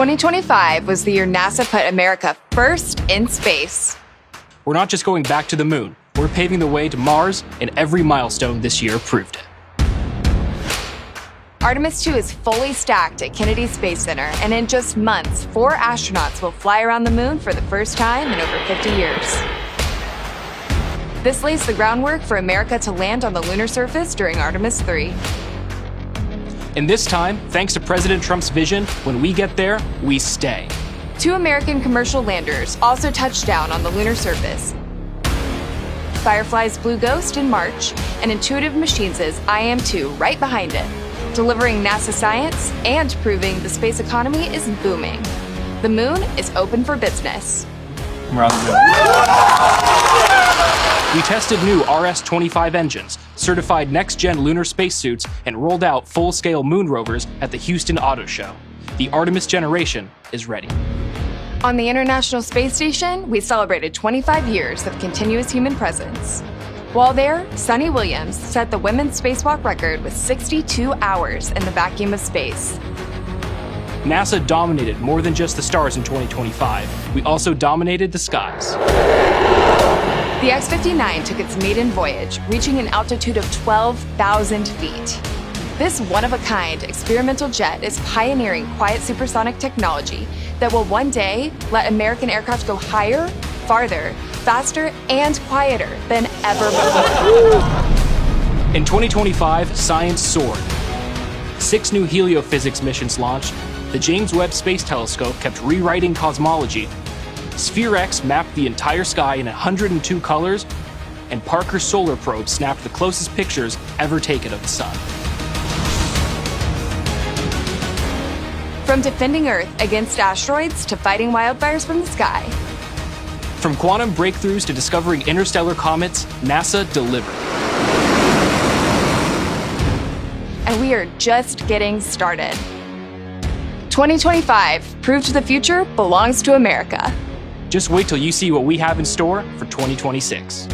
2025 was the year NASA put America first in space. We're not just going back to the moon, we're paving the way to Mars, and every milestone this year proved it. Artemis 2 is fully stacked at Kennedy Space Center, and in just months, 4 astronauts will fly around the moon for the first time in over 50 years. This lays the groundwork for America to land on the lunar surface during Artemis 3. And this time, thanks to President Trump's vision, when we get there, we stay. 2 American commercial landers also touched down on the lunar surface. Firefly's Blue Ghost in March, and Intuitive Machines' IM-2 right behind it, delivering NASA science and proving the space economy is booming. The moon is open for business. We're on the moon. We tested new RS-25 engines, certified next-gen lunar spacesuits, and rolled out full-scale moon rovers at the Houston Auto Show. The Artemis generation is ready. On the International Space Station, we celebrated 25 years of continuous human presence. While there, Sunny Williams set the women's spacewalk record with 62 hours in the vacuum of space. NASA dominated more than just the stars in 2025. We also dominated the skies. The X-59 took its maiden voyage, reaching an altitude of 12,000 feet. This one-of-a-kind experimental jet is pioneering quiet supersonic technology that will one day let American aircraft go higher, farther, faster, and quieter than ever before. In 2025, science soared. 6 new heliophysics missions launched, the James Webb Space Telescope kept rewriting cosmology, Sphere-X mapped the entire sky in 102 colors, and Parker's solar probe snapped the closest pictures ever taken of the sun. From defending Earth against asteroids to fighting wildfires from the sky. From quantum breakthroughs to discovering interstellar comets, NASA delivered. And we are just getting started. 2025 proved the future belongs to America. Just wait till you see what we have in store for 2026.